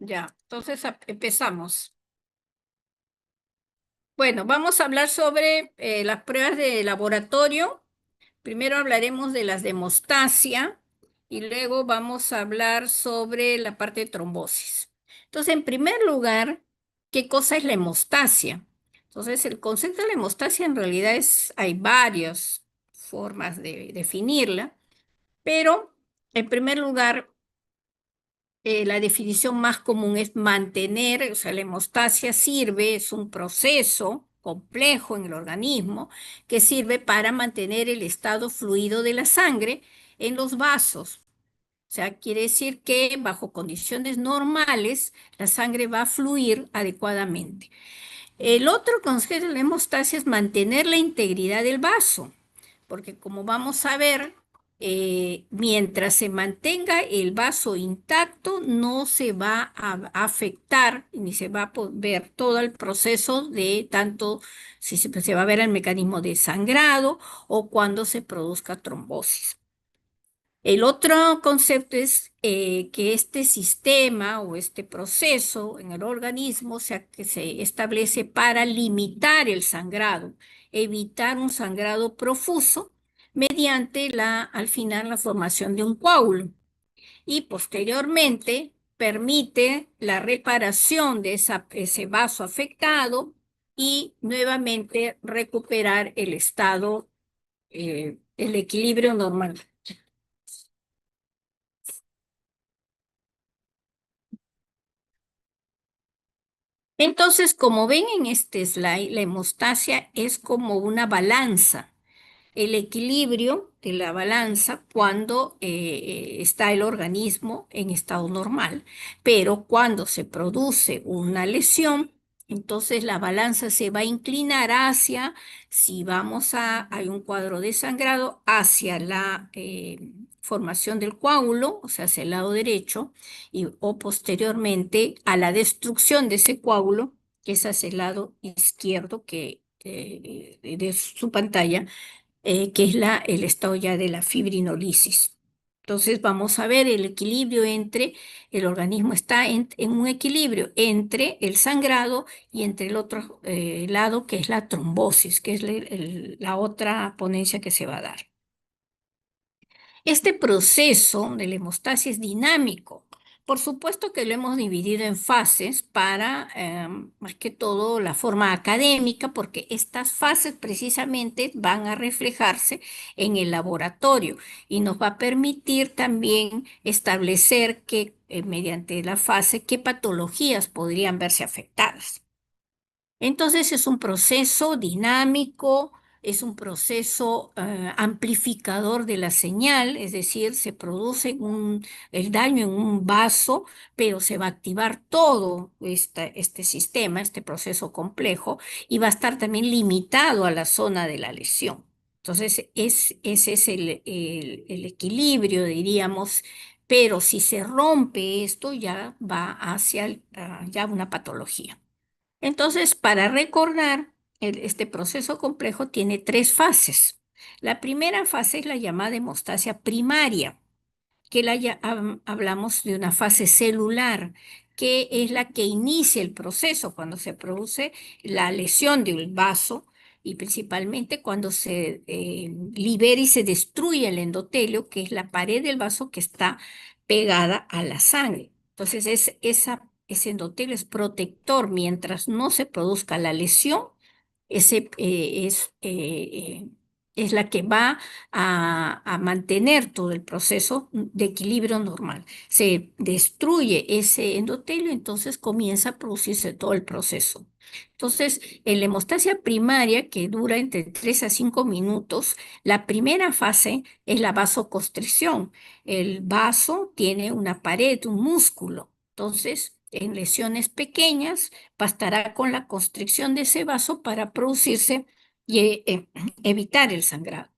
Ya, entonces empezamos. Bueno, vamos a hablar sobre las pruebas de laboratorio. Primero hablaremos de las de hemostasia y luego vamos a hablar sobre la parte de trombosis. Entonces, en primer lugar, ¿qué cosa es la hemostasia? Entonces, el concepto de la hemostasia en realidad hay varias formas de definirla, pero en primer lugar, la definición más común es mantener, o sea, la hemostasia sirve, es un proceso complejo en el organismo que sirve para mantener el estado fluido de la sangre en los vasos. O sea, quiere decir que bajo condiciones normales la sangre va a fluir adecuadamente. El otro concepto de la hemostasia es mantener la integridad del vaso, porque como vamos a ver, mientras se mantenga el vaso intacto, no se va a afectar ni se va a ver todo el proceso de tanto si se va a ver el mecanismo de sangrado o cuando se produzca trombosis. El otro concepto es que este sistema o este proceso en el organismo que se establece para limitar el sangrado, evitar un sangrado profuso mediante al final la formación de un coágulo y posteriormente permite la reparación de ese vaso afectado y nuevamente recuperar el estado, el equilibrio normal. Entonces, como ven en este slide, la hemostasia es como una balanza, el equilibrio de la balanza cuando está el organismo en estado normal, pero cuando se produce una lesión, entonces la balanza se va a inclinar hacia, si hay un cuadro de sangrado, hacia la formación del coágulo, o sea, hacia el lado derecho, o posteriormente a la destrucción de ese coágulo, que es hacia el lado izquierdo de su pantalla, que es el estado ya de la fibrinolisis. Entonces vamos a ver el equilibrio el organismo está en un equilibrio entre el sangrado y entre el otro lado, que es la trombosis, que es la otra ponencia que se va a dar. Este proceso de la hemostasia es dinámico. Por supuesto que lo hemos dividido en fases para, más que todo, la forma académica, porque estas fases precisamente van a reflejarse en el laboratorio y nos va a permitir también establecer mediante la fase, qué patologías podrían verse afectadas. Entonces es un proceso dinámico, es un proceso amplificador de la señal, es decir, se produce el daño en un vaso, pero se va a activar todo este sistema, este proceso complejo, y va a estar también limitado a la zona de la lesión. Entonces, ese es el equilibrio, diríamos, pero si se rompe esto, ya va hacia ya una patología. Entonces, para recordar, este proceso complejo tiene tres fases. La primera fase es la llamada hemostasia primaria, hablamos de una fase celular, que es la que inicia el proceso cuando se produce la lesión del vaso y principalmente cuando se libera y se destruye el endotelio, que es la pared del vaso que está pegada a la sangre. Entonces, ese endotelio es protector mientras no se produzca la lesión. Ese es la que va a mantener todo el proceso de equilibrio normal. Se destruye ese endotelio, entonces comienza a producirse todo el proceso. Entonces, en la hemostasia primaria, que dura entre 3 a 5 minutos, la primera fase es la vasoconstricción. El vaso tiene una pared, un músculo. Entonces, en lesiones pequeñas, bastará con la constricción de ese vaso para producirse y evitar el sangrado.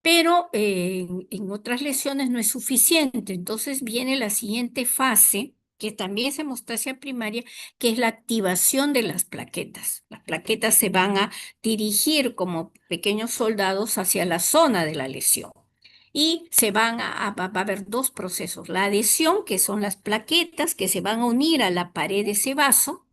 Pero en otras lesiones no es suficiente. Entonces viene la siguiente fase, que también es hemostasia primaria, que es la activación de las plaquetas. Las plaquetas se van a dirigir como pequeños soldados hacia la zona de la lesión. y va a haber dos procesos. La adhesión, que son las plaquetas que se van a unir a la pared de ese vaso,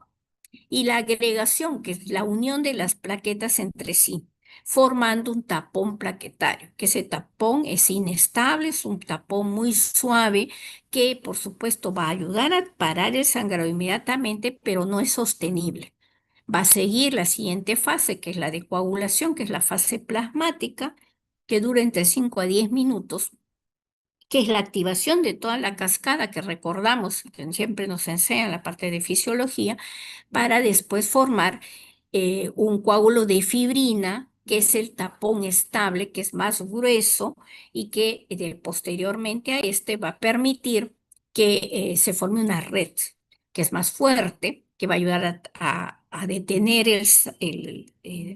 y la agregación, que es la unión de las plaquetas entre sí, formando un tapón plaquetario, que ese tapón es inestable, es un tapón muy suave, que por supuesto va a ayudar a parar el sangrado inmediatamente, pero no es sostenible. Va a seguir la siguiente fase, que es la de coagulación, que es la fase plasmática, que dura entre 5 a 10 minutos, que es la activación de toda la cascada que recordamos, que siempre nos enseñan la parte de fisiología, para después formar un coágulo de fibrina, que es el tapón estable, que es más grueso y que posteriormente a este va a permitir que se forme una red que es más fuerte, que va a ayudar a detener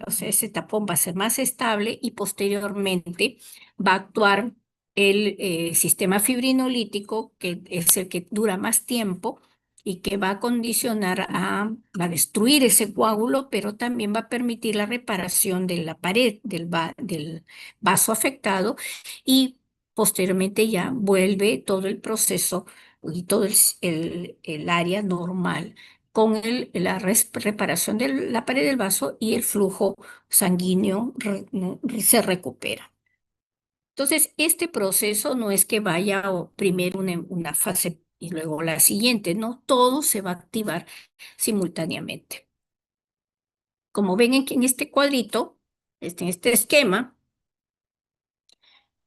o sea, ese tapón va a ser más estable y posteriormente va a actuar el sistema fibrinolítico, que es el que dura más tiempo y que va a condicionar a destruir ese coágulo, pero también va a permitir la reparación de la pared del vaso afectado y posteriormente ya vuelve todo el proceso y todo el área normal con reparación de la pared del vaso y el flujo sanguíneo se recupera. Entonces, este proceso no es que vaya primero una fase y luego la siguiente, no, todo se va a activar simultáneamente. Como ven en este cuadrito, en este esquema,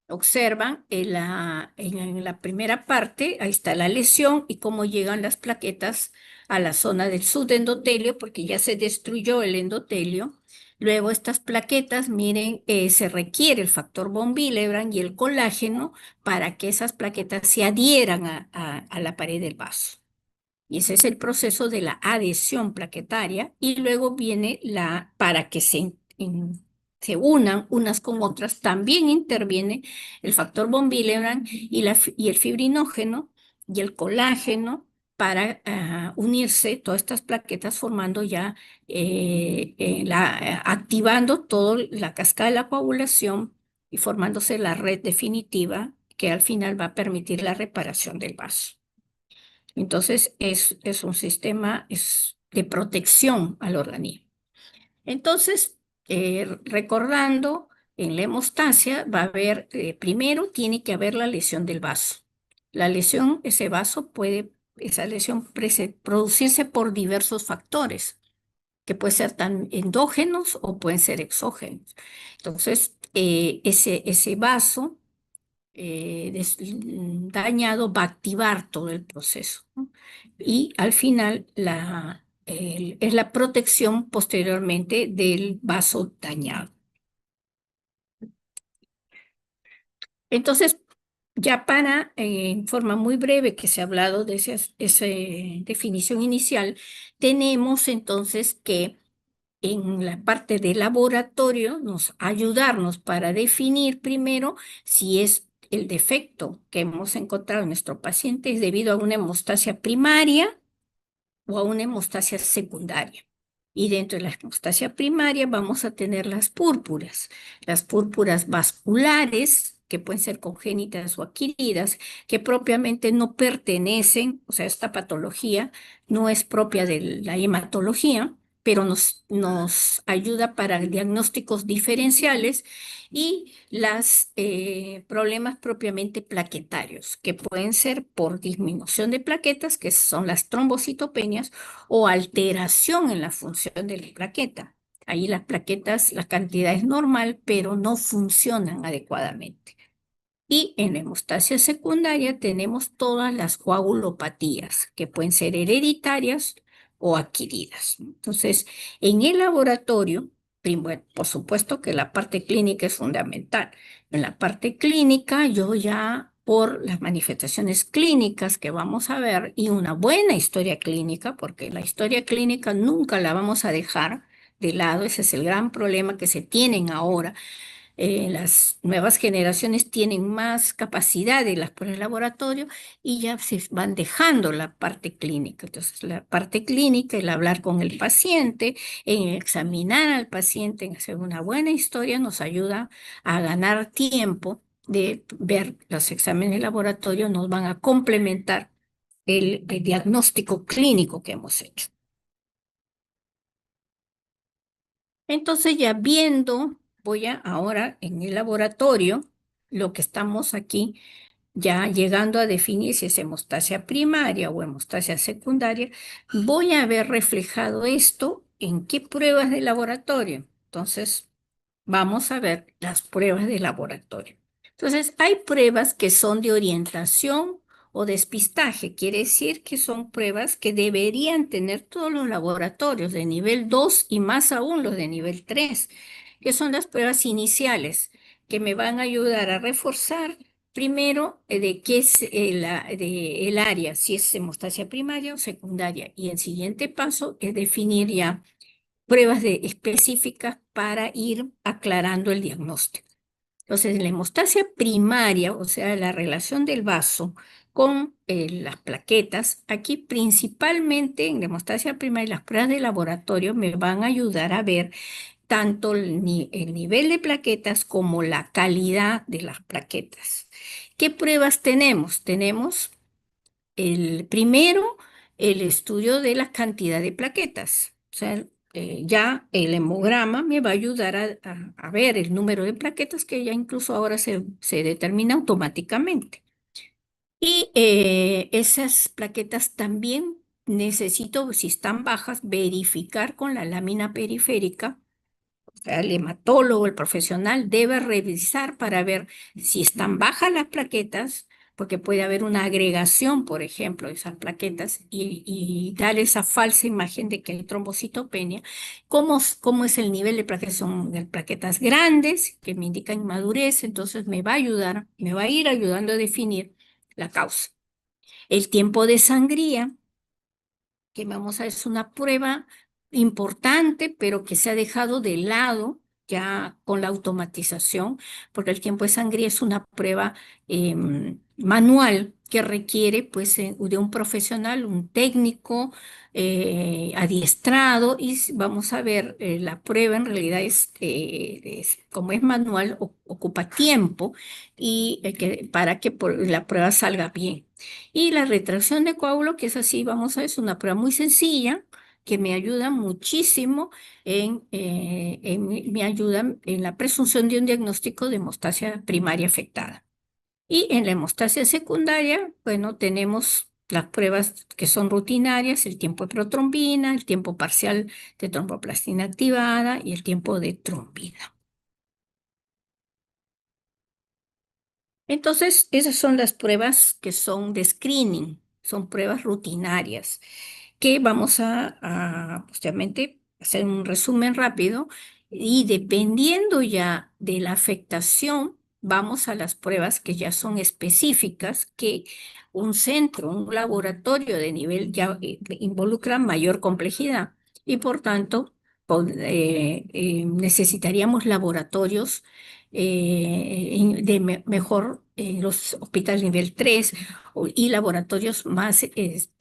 observan en la primera parte, ahí está la lesión y cómo llegan las plaquetas a la zona del subendotelio, porque ya se destruyó el endotelio. Luego estas plaquetas, miren, se requiere el factor von Willebrand y el colágeno para que esas plaquetas se adhieran a la pared del vaso. Y ese es el proceso de la adhesión plaquetaria. Y luego viene para que se unan unas con otras, también interviene el factor von Willebrand y el fibrinógeno y el colágeno para unirse todas estas plaquetas formando ya, activando toda la cascada de la coagulación y formándose la red definitiva que al final va a permitir la reparación del vaso. Entonces, es un sistema de protección al organismo. Entonces, recordando, en la hemostasia va a haber, primero tiene que haber la lesión del vaso. La lesión, esa lesión producirse por diversos factores, que pueden ser tan endógenos o pueden ser exógenos. Entonces, ese vaso dañado va a activar todo el proceso, ¿no? Y al final es la protección posteriormente del vaso dañado. Entonces, ya en forma muy breve que se ha hablado de esa definición inicial, tenemos entonces que en la parte de laboratorio ayudarnos para definir primero si es el defecto que hemos encontrado en nuestro paciente es debido a una hemostasia primaria o a una hemostasia secundaria. Y dentro de la hemostasia primaria vamos a tener las púrpuras vasculares, que pueden ser congénitas o adquiridas, que propiamente no pertenecen, o sea, esta patología no es propia de la hematología, pero nos ayuda para diagnósticos diferenciales y los problemas propiamente plaquetarios, que pueden ser por disminución de plaquetas, que son las trombocitopenias, o alteración en la función de la plaqueta. Ahí las plaquetas, la cantidad es normal, pero no funcionan adecuadamente. Y en la hemostasia secundaria tenemos todas las coagulopatías, que pueden ser hereditarias o adquiridas. Entonces, en el laboratorio, bueno, por supuesto que la parte clínica es fundamental. En la parte clínica, yo ya por las manifestaciones clínicas que vamos a ver y una buena historia clínica, porque la historia clínica nunca la vamos a dejar de lado, ese es el gran problema que se tienen ahora. Las nuevas generaciones tienen más capacidad de las por el laboratorio y ya se van dejando la parte clínica. Entonces, la parte clínica, el hablar con el paciente, en examinar al paciente, en hacer una buena historia, nos ayuda a ganar tiempo de ver los exámenes de laboratorio nos van a complementar el diagnóstico clínico que hemos hecho. Entonces ya viendo, voy a ahora en el laboratorio, lo que estamos aquí ya llegando a definir si es hemostasia primaria o hemostasia secundaria, voy a ver reflejado esto en qué pruebas de laboratorio. Entonces, vamos a ver las pruebas de laboratorio. Entonces, hay pruebas que son de orientación o despistaje. Quiere decir que son pruebas que deberían tener todos los laboratorios de nivel 2 y más aún los de nivel 3, que son las pruebas iniciales, que me van a ayudar a reforzar primero de qué es el área, si es hemostasia primaria o secundaria. Y el siguiente paso es definir ya pruebas específicas para ir aclarando el diagnóstico. Entonces, la hemostasia primaria, o sea, la relación del vaso con las plaquetas, aquí principalmente en la hemostasia primaria, las pruebas de laboratorio me van a ayudar a ver tanto el nivel de plaquetas como la calidad de las plaquetas. ¿Qué pruebas tenemos? Tenemos el primero, el estudio de la cantidad de plaquetas. O sea, ya el hemograma me va a ayudar a ver el número de plaquetas que ya incluso ahora se determina automáticamente. Y esas plaquetas también necesito, si están bajas, verificar con la lámina periférica. O sea, el hematólogo, el profesional, debe revisar para ver si están bajas las plaquetas, porque puede haber una agregación, por ejemplo, de esas plaquetas y dar esa falsa imagen de que hay trombocitopenia. ¿Cómo es el nivel de plaquetas? Son plaquetas grandes que me indican inmadurez, entonces me va a ayudar, me va a ir ayudando a definir la causa. El tiempo de sangría que vamos a es una prueba importante, pero que se ha dejado de lado ya con la automatización, porque el tiempo de sangría es una prueba manual que requiere pues de un profesional, un técnico adiestrado y vamos a ver, la prueba en realidad como es manual, ocupa tiempo y para que la prueba salga bien. Y la retracción de coágulo, que es así, vamos a ver, es una prueba muy sencilla que me ayuda muchísimo me ayuda en la presunción de un diagnóstico de hemostasia primaria afectada. Y en la hemostasia secundaria, bueno, tenemos las pruebas que son rutinarias, el tiempo de protrombina, el tiempo parcial de tromboplastina activada y el tiempo de trombina. Entonces, esas son las pruebas que son de screening, son pruebas rutinarias, que vamos justamente hacer un resumen rápido y dependiendo ya de la afectación, vamos a las pruebas que ya son específicas, que un centro, un laboratorio de nivel ya involucra mayor complejidad y por tanto necesitaríamos laboratorios mejor los hospitales nivel 3 y laboratorios más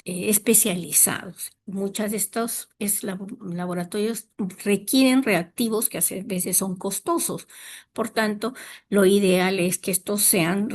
especializados. Muchas de estos laboratorios requieren reactivos que a veces son costosos. Por tanto, lo ideal es que estos sean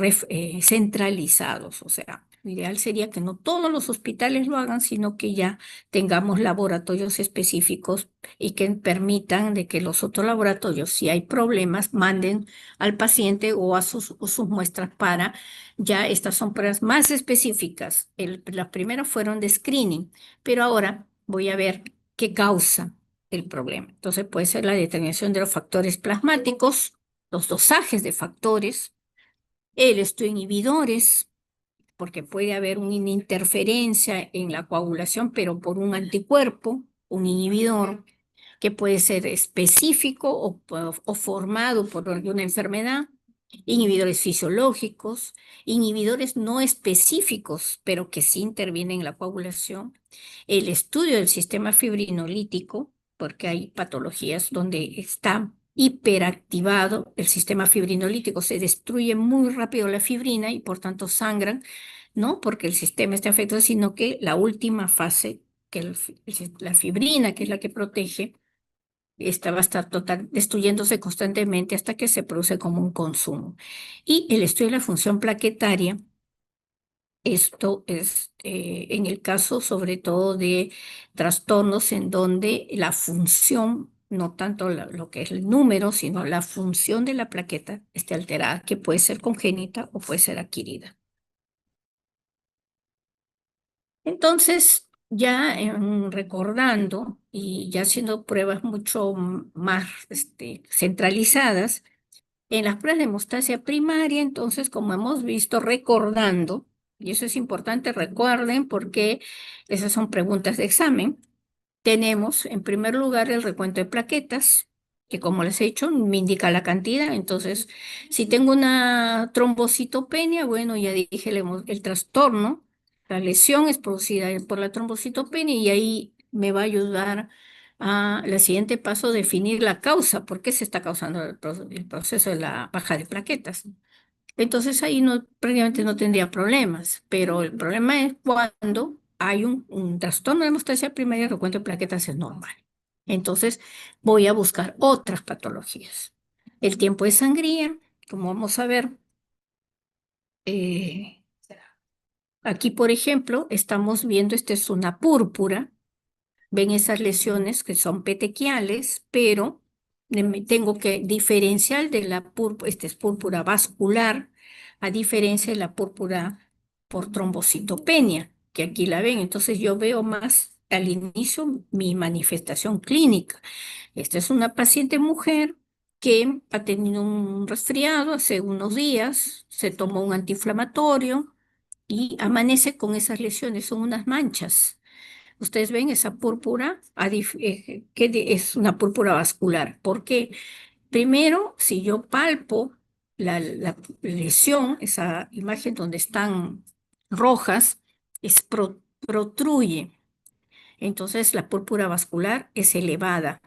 centralizados. O sea, lo ideal sería que no todos los hospitales lo hagan, sino que ya tengamos laboratorios específicos y que permitan de que los otros laboratorios, si hay problemas, manden al paciente o a sus muestras para ya estas son pruebas más específicas. Las primeras fueron de screening, pero ahora voy a ver qué causa el problema. Entonces puede ser la determinación de los factores plasmáticos, los dosajes de factores, el estudio de inhibidores, porque puede haber una interferencia en la coagulación, pero por un anticuerpo, un inhibidor que puede ser específico o formado por alguna enfermedad, inhibidores fisiológicos, inhibidores no específicos, pero que sí intervienen en la coagulación, el estudio del sistema fibrinolítico, porque hay patologías donde está hiperactivado el sistema fibrinolítico, se destruye muy rápido la fibrina y por tanto sangran, no porque el sistema esté afectado, sino que la última fase, que la fibrina, que es la que protege, esta va a estar destruyéndose constantemente hasta que se produce como un consumo. Y el estudio de la función plaquetaria, esto es en el caso sobre todo de trastornos en donde la función, no tanto lo que es el número, sino la función de la plaqueta esté alterada, que puede ser congénita o puede ser adquirida. Entonces, ya recordando y ya haciendo pruebas mucho más centralizadas, en las pruebas de hemostasia primaria, entonces, como hemos visto, recordando, y eso es importante, recuerden, porque esas son preguntas de examen, tenemos en primer lugar el recuento de plaquetas, que como les he dicho, me indica la cantidad. Entonces, si tengo una trombocitopenia, bueno, ya dije el trastorno, la lesión es producida por la trombocitopenia y ahí me va a ayudar a el siguiente paso, definir la causa, por qué se está causando el proceso de la baja de plaquetas. Entonces ahí no, prácticamente no tendría problemas, pero el problema es cuando hay un trastorno de hemostasia primaria, el recuento de plaquetas es normal. Entonces voy a buscar otras patologías. El tiempo de sangría, como vamos a ver, eh, aquí por ejemplo estamos viendo, esta es una púrpura. Ven esas lesiones que son petequiales, pero tengo que diferenciar de la púrpura, esta es púrpura vascular, a diferencia de la púrpura por trombocitopenia, que aquí la ven. Entonces yo veo más al inicio mi manifestación clínica. Esta es una paciente mujer que ha tenido un resfriado hace unos días, se tomó un antiinflamatorio y amanece con esas lesiones, son unas manchas. Ustedes ven esa púrpura, es una púrpura vascular. Porque primero, si yo palpo la lesión, esa imagen donde están rojas, protruye. Entonces la púrpura vascular es elevada.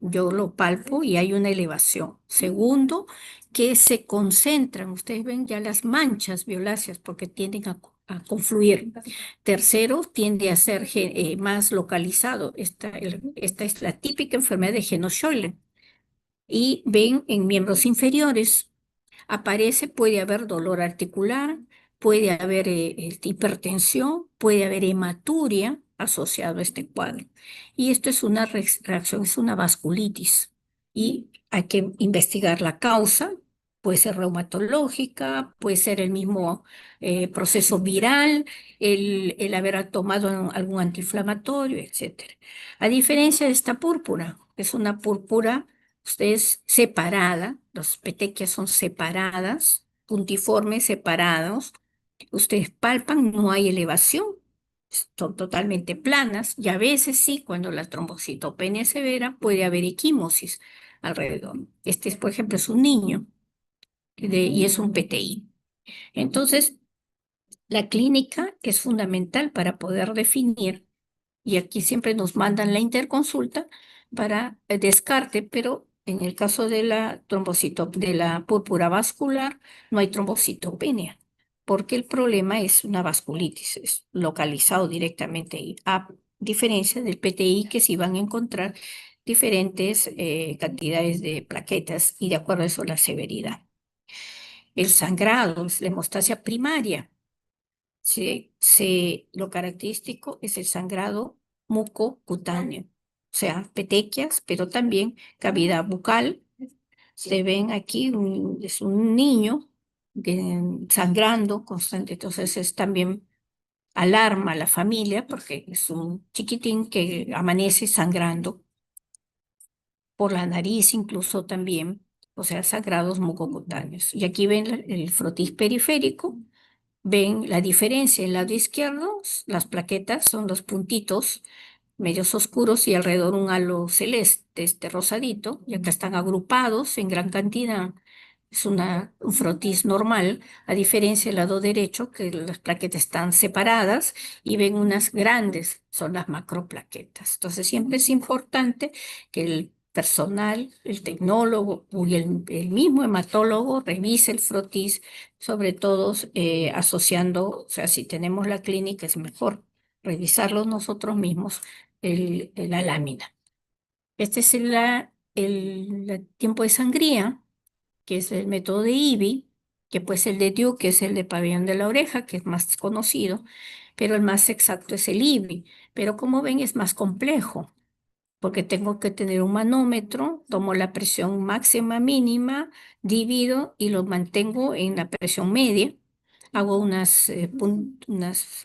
Yo lo palpo y hay una elevación. Segundo, que se concentran, ustedes ven ya las manchas violáceas porque tienden a confluir. Tercero, tiende a ser más localizado. Esta es la típica enfermedad de Henoch-Schönlein. Y ven en miembros inferiores aparece, puede haber dolor articular, puede haber hipertensión, puede haber hematuria asociado a este cuadro. Y esto es una reacción, es una vasculitis. Y hay que investigar la causa, puede ser reumatológica, puede ser el mismo proceso viral, el haber tomado algún antiinflamatorio, etcétera. A diferencia de esta púrpura, es una púrpura. Ustedes separada, las petequias son separadas, puntiformes separados. Ustedes palpan, no hay elevación, son totalmente planas y a veces sí, cuando la trombocitopenia es severa, puede haber equimosis alrededor. Este, por ejemplo, es un niño y es un PTI. Entonces, la clínica es fundamental para poder definir, y aquí siempre nos mandan la interconsulta para descarte, pero en el caso de la de la púrpura vascular, no hay trombocitopenia, porque el problema es una vasculitis, es localizado directamente ahí, a diferencia del PTI, que sí van a encontrar diferentes cantidades de plaquetas y de acuerdo a eso la severidad. El sangrado es la hemostasia primaria. Lo característico es el sangrado mucocutáneo, o sea, petequias, pero también cavidad bucal. Se ven aquí, es un niño sangrando constante, entonces es también alarma a la familia porque es un chiquitín que amanece sangrando por la nariz incluso también, o sea, sangrados mucocutáneos. Y aquí ven el frotis periférico. Ven la diferencia. En el lado izquierdo, las plaquetas son los puntitos medios oscuros y alrededor un halo celeste, este rosadito, y acá están agrupados en gran cantidad. Es un frotis normal, a diferencia del lado derecho, que las plaquetas están separadas y ven unas grandes, son las macroplaquetas. Entonces siempre es importante que el personal, el tecnólogo y el mismo hematólogo revise el frotis, sobre todo asociando, o sea, si tenemos la clínica es mejor revisarlo nosotros mismos la lámina. Esta es el tiempo de sangría, que es el método de IBI, que pues el de Duke, que es el de pabellón de la oreja, que es más conocido, pero el más exacto es el IBI. Pero como ven, es más complejo porque tengo que tener un manómetro, tomo la presión máxima, mínima, divido y lo mantengo en la presión media. Hago unas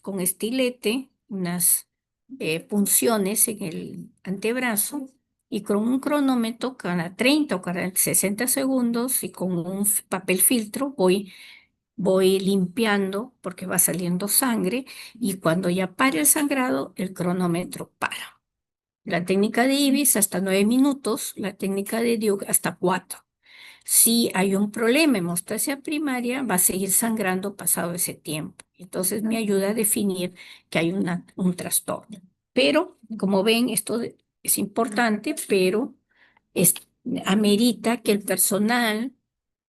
con estilete, unas punciones en el antebrazo y con un cronómetro cada 30 o cada 60 segundos y con un papel filtro voy limpiando porque va saliendo sangre y cuando ya para el sangrado, el cronómetro para. La técnica de Ibis hasta 9 minutos, la técnica de Duke hasta 4. Si hay un problema en hemostasia primaria, va a seguir sangrando pasado ese tiempo. Entonces me ayuda a definir que hay un trastorno. Pero, como ven, es importante, pero es, amerita que el personal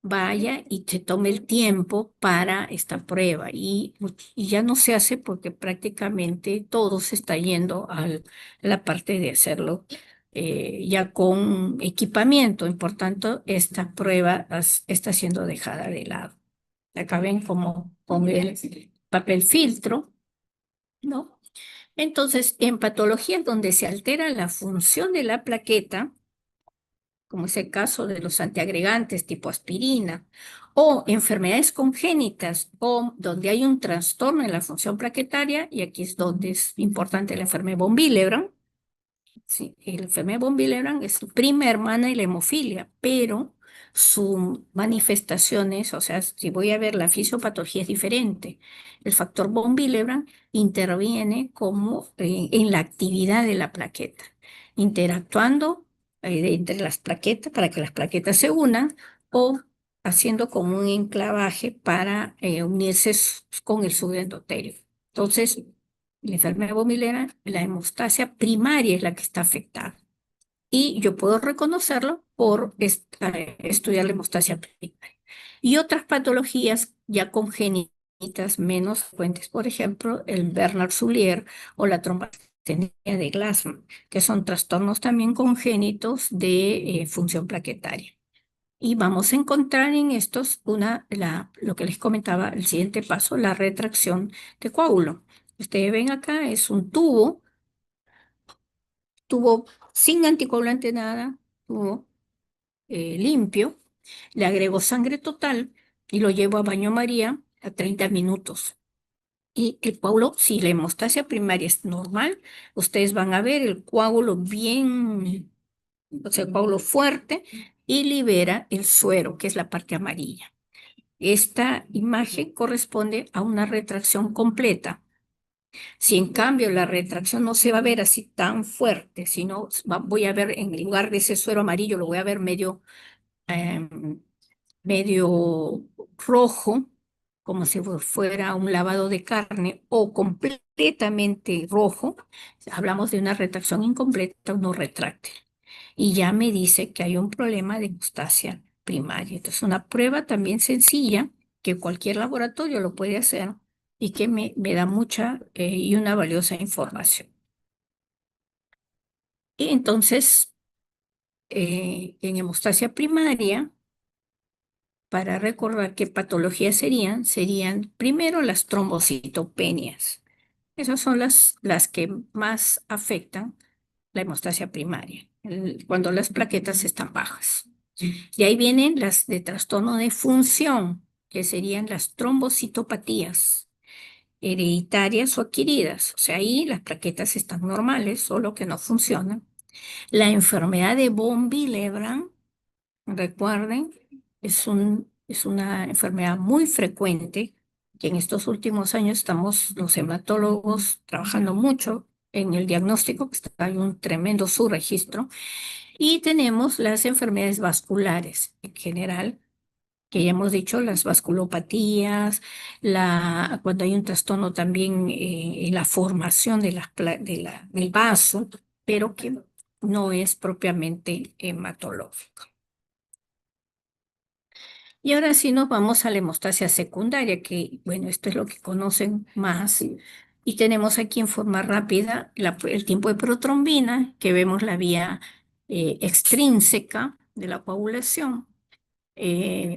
vaya y se tome el tiempo para esta prueba. Y ya no se hace porque prácticamente todo se está yendo a la parte de hacerlo ya con equipamiento. Y por tanto, esta prueba está siendo dejada de lado. Acá ven como con el papel filtro, ¿no? Entonces, en patologías donde se altera la función de la plaqueta, como es el caso de los antiagregantes tipo aspirina, o enfermedades congénitas o donde hay un trastorno en la función plaquetaria, y aquí es donde es importante la enfermedad von Willebrand. Sí, la enfermedad von Willebrand es su prima hermana y la hemofilia, pero sus manifestaciones, o sea, si voy a ver la fisiopatología es diferente. El factor von Willebrand interviene como en la actividad de la plaqueta, interactuando entre las plaquetas para que las plaquetas se unan o haciendo como un enclavaje para unirse con el subendotelio. Entonces, la enfermedad bovilera, la hemostasia primaria es la que está afectada. Y yo puedo reconocerlo por estudiar la hemostasia primaria. Y otras patologías ya congénitas menos frecuentes, por ejemplo, el Bernard-Soulier o la trombocitopenia de Glassman, que son trastornos también congénitos de función plaquetaria. Y vamos a encontrar en estos lo que les comentaba, el siguiente paso, la retracción de coágulo. Ustedes ven acá, es un tubo sin anticoagulante nada, tubo limpio. Le agrego sangre total y lo llevo a baño María a 30 minutos. Y el coágulo, si la hemostasia primaria es normal, ustedes van a ver el coágulo bien, o sea, el coágulo fuerte y libera el suero, que es la parte amarilla. Esta imagen corresponde a una retracción completa. Si en cambio la retracción no se va a ver así tan fuerte, sino voy a ver en lugar de ese suero amarillo, lo voy a ver medio rojo, como si fuera un lavado de carne, o completamente rojo, hablamos de una retracción incompleta o no retráctil. Y ya me dice que hay un problema de hemostasia primaria. Entonces, una prueba también sencilla que cualquier laboratorio lo puede hacer y que me da mucha y una valiosa información. Y entonces, en hemostasia primaria, para recordar qué patologías serían primero las trombocitopenias. Esas son las que más afectan la hemostasia primaria, cuando las plaquetas están bajas. Y ahí vienen las de trastorno de función, que serían las trombocitopatías hereditarias o adquiridas. O sea, ahí las plaquetas están normales, solo que no funcionan. La enfermedad de von Willebrand, recuerden, es una enfermedad muy frecuente que en estos últimos años estamos los hematólogos trabajando mucho en el diagnóstico, que hay un tremendo subregistro, y tenemos las enfermedades vasculares en general, que ya hemos dicho, las vasculopatías, cuando hay un trastorno también en la formación del vaso, pero que no es propiamente hematológico. Y ahora sí nos vamos a la hemostasia secundaria, que bueno, esto es lo que conocen más. Y tenemos aquí en forma rápida el tiempo de protrombina, que vemos la vía extrínseca de la coagulación,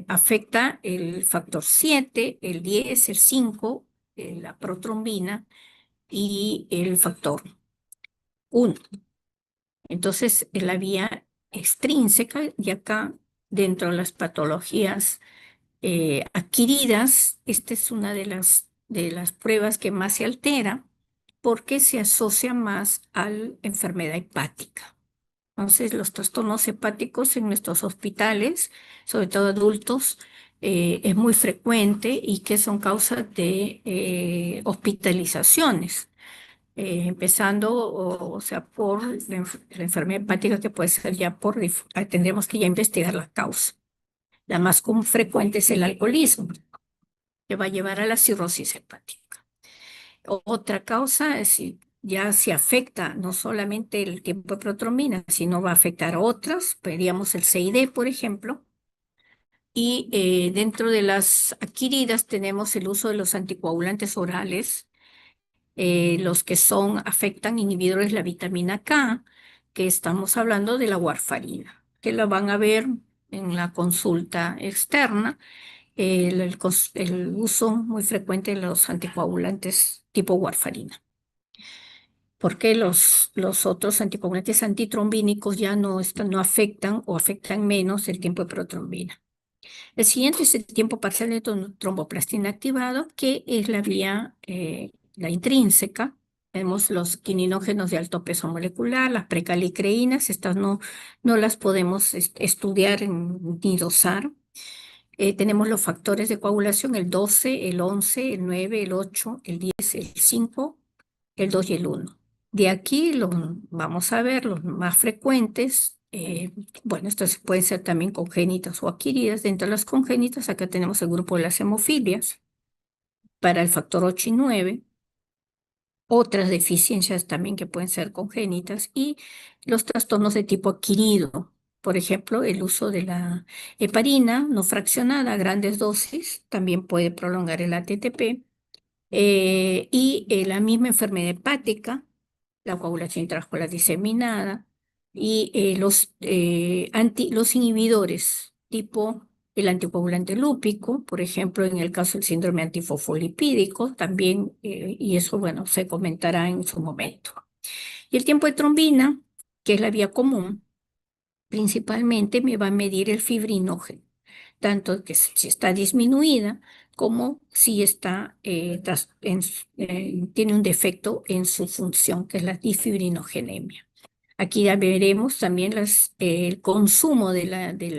afecta el factor 7, el 10, el 5, la protrombina y el factor 1. Entonces, la vía extrínseca, y acá dentro de las patologías adquiridas, esta es una de las pruebas que más se altera porque se asocia más a la enfermedad hepática. Entonces, los trastornos hepáticos en nuestros hospitales, sobre todo adultos, es muy frecuente y que son causa de hospitalizaciones, empezando, o sea, por la enfermedad hepática que puede ser ya tendremos que ya investigar la causa. La más frecuente es el alcoholismo, que va a llevar a la cirrosis hepática. Otra causa es si afecta no solamente el tiempo de protrombina, sino va a afectar a otras, veríamos el CID, por ejemplo, y dentro de las adquiridas tenemos el uso de los anticoagulantes orales, los que afectan inhibidores de la vitamina K, que estamos hablando de la warfarina, que la van a ver en la consulta externa, el uso muy frecuente de los anticoagulantes tipo warfarina. Porque los otros anticoagulantes antitrombínicos ya no afectan o afectan menos el tiempo de protrombina. El siguiente es el tiempo parcial de tromboplastina activado, que es la intrínseca. Tenemos los quininógenos de alto peso molecular, las precalicreínas, estas no las podemos estudiar ni dosar. Tenemos los factores de coagulación, el 12, el 11, el 9, el 8, el 10, el 5, el 2 y el 1. De aquí vamos a ver los más frecuentes. Bueno, estos pueden ser también congénitas o adquiridas. Dentro de las congénitas, acá tenemos el grupo de las hemofilias para el factor 8 y 9. Otras deficiencias también que pueden ser congénitas y los trastornos de tipo adquirido. Por ejemplo, el uso de la heparina no fraccionada a grandes dosis también puede prolongar el ATTP. Y la misma enfermedad hepática, la coagulación intramuscular diseminada y los inhibidores tipo el anticoagulante lúpico, por ejemplo, en el caso del síndrome antifosfolipídico, también, y eso, bueno, se comentará en su momento. Y el tiempo de trombina, que es la vía común, principalmente me va a medir el fibrinógeno, tanto que si está disminuida como si tiene un defecto en su función, que es la difibrinogénemia. Aquí ya veremos también el consumo de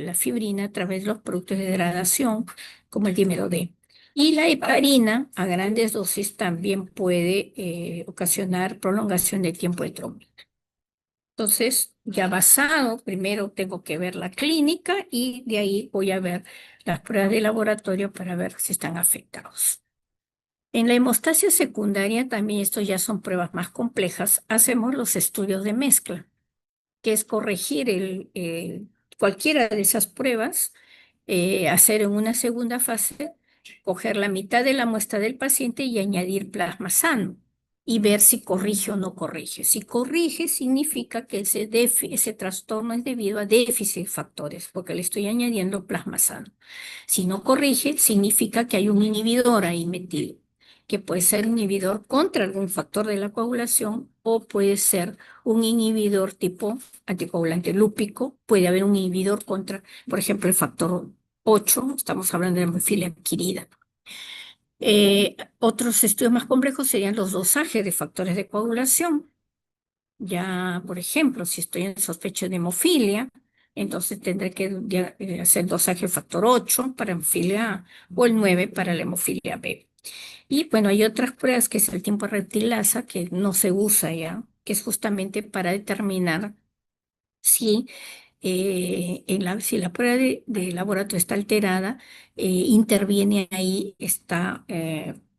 la fibrina a través de los productos de degradación, como el dímero D. Y la heparina a grandes dosis también puede ocasionar prolongación del tiempo de trombina. Entonces, ya basado, primero tengo que ver la clínica y de ahí voy a ver las pruebas de laboratorio para ver si están afectados. En la hemostasia secundaria, también estos ya son pruebas más complejas, hacemos los estudios de mezcla, que es corregir cualquiera de esas pruebas, hacer en una segunda fase, coger la mitad de la muestra del paciente y añadir plasma sano y ver si corrige o no corrige. Si corrige, significa que ese trastorno es debido a déficit de factores, porque le estoy añadiendo plasma sano. Si no corrige, significa que hay un inhibidor ahí metido, que puede ser inhibidor contra algún factor de la coagulación o puede ser un inhibidor tipo anticoagulante lúpico, puede haber un inhibidor contra, por ejemplo, el factor 8, estamos hablando de hemofilia adquirida. Otros estudios más complejos serían los dosajes de factores de coagulación. Ya, por ejemplo, si estoy en sospecha de hemofilia, entonces tendré que hacer dosaje factor 8 para hemofilia A o el 9 para la hemofilia B. Y bueno, hay otras pruebas que es el tiempo reptilasa, que no se usa ya, que es justamente para determinar si, si la prueba de laboratorio está alterada, interviene ahí, está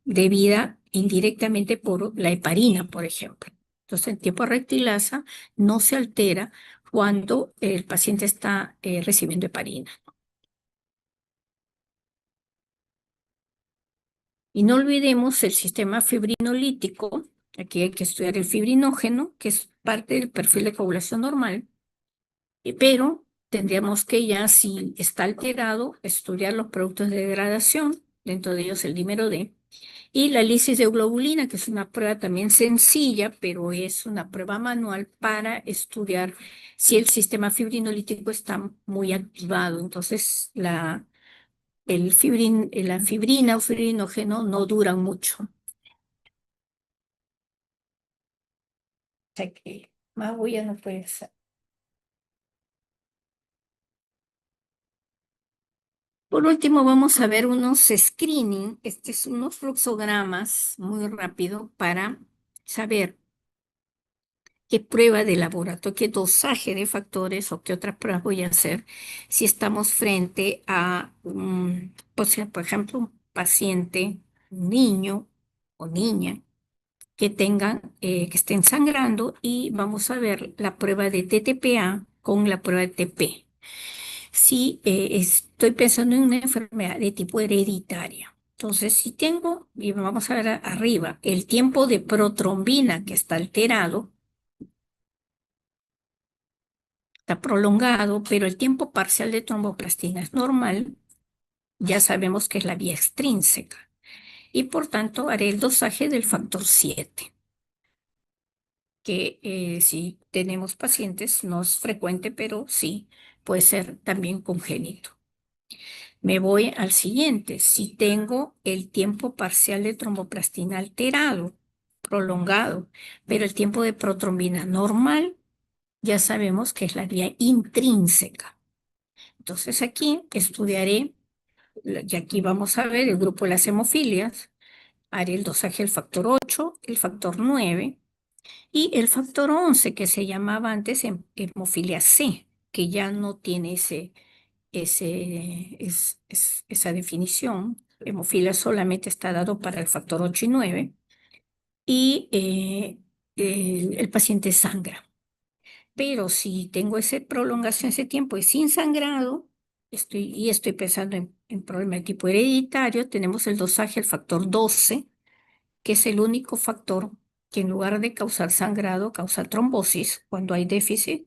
debida indirectamente por la heparina, por ejemplo. Entonces, el tiempo rectilasa no se altera cuando el paciente está recibiendo heparina. Y no olvidemos el sistema fibrinolítico. Aquí hay que estudiar el fibrinógeno, que es parte del perfil de coagulación normal. Pero tendríamos que ya, si está alterado, estudiar los productos de degradación, dentro de ellos el dímero D, y la lisis de globulina, que es una prueba también sencilla, pero es una prueba manual para estudiar si el sistema fibrinolítico está muy activado. Entonces, la fibrina o fibrinógeno no duran mucho. O sea que más huella no puede ser. Por último, vamos a ver unos screening, unos fluxogramas muy rápido para saber qué prueba de laboratorio, qué dosaje de factores o qué otras pruebas voy a hacer si estamos frente a pues, por ejemplo, un paciente, un niño o niña que estén sangrando, y vamos a ver la prueba de TTPA con la prueba de TP. Si estoy pensando en una enfermedad de tipo hereditaria. Entonces, si tengo, y vamos a ver arriba, el tiempo de protrombina que está alterado, está prolongado, pero el tiempo parcial de tromboplastina es normal, ya sabemos que es la vía extrínseca. Y por tanto, haré el dosaje del factor 7, que si tenemos pacientes, no es frecuente, pero sí puede ser también congénito. Me voy al siguiente. Si tengo el tiempo parcial de tromboplastina alterado, prolongado, pero el tiempo de protrombina normal, ya sabemos que es la vía intrínseca. Entonces aquí estudiaré, y aquí vamos a ver el grupo de las hemofilias, haré el dosaje del factor 8, el factor 9 y el factor 11, que se llamaba antes hemofilia C, que ya no tiene esa definición. Hemofilia solamente está dado para el factor 8 y 9, y el paciente sangra. Pero si tengo esa prolongación, ese tiempo y sin sangrado, estoy pensando en problema de tipo hereditario, tenemos el dosaje del factor 12, que es el único factor que en lugar de causar sangrado, causa trombosis cuando hay déficit,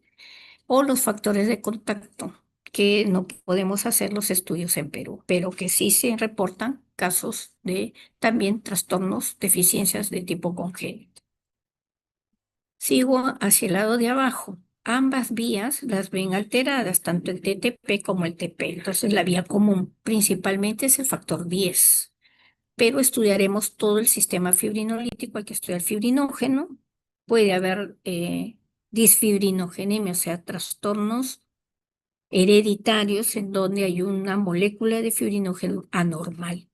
o los factores de contacto, que no podemos hacer los estudios en Perú, pero que sí se reportan casos de también trastornos, deficiencias de tipo congénito. Sigo hacia el lado de abajo. Ambas vías las ven alteradas, tanto el TTP como el TP. Entonces, la vía común principalmente es el factor 10, pero estudiaremos todo el sistema fibrinolítico. Hay que estudiar fibrinógeno. Puede haber disfibrinogenemia, o sea, trastornos hereditarios en donde hay una molécula de fibrinógeno anormal.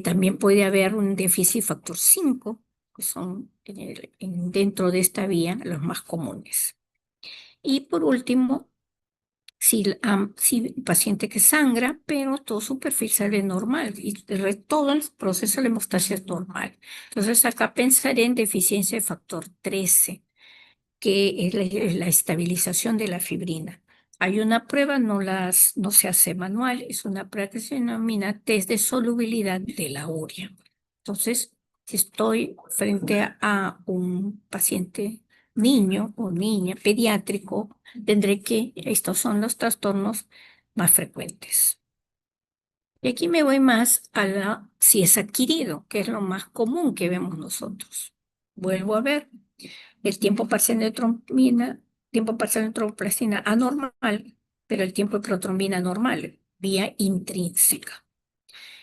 También puede haber un déficit factor 5, que son dentro de esta vía los más comunes. Y por último, si el paciente que sangra, pero todo su perfil sale normal y todo el proceso de la hemostasia es normal. Entonces acá pensaré en deficiencia de factor 13, que es la estabilización de la fibrina. Hay una prueba, no se hace manual, es una prueba que se denomina test de solubilidad de la urea. Entonces, si estoy frente a un paciente niño o niña pediátrico, estos son los trastornos más frecuentes. Y aquí me voy más si es adquirido, que es lo más común que vemos nosotros. Vuelvo a ver el tiempo parcial de trombina, tiempo parcial de tromboplastina anormal, pero el tiempo de protrombina normal, vía intrínseca.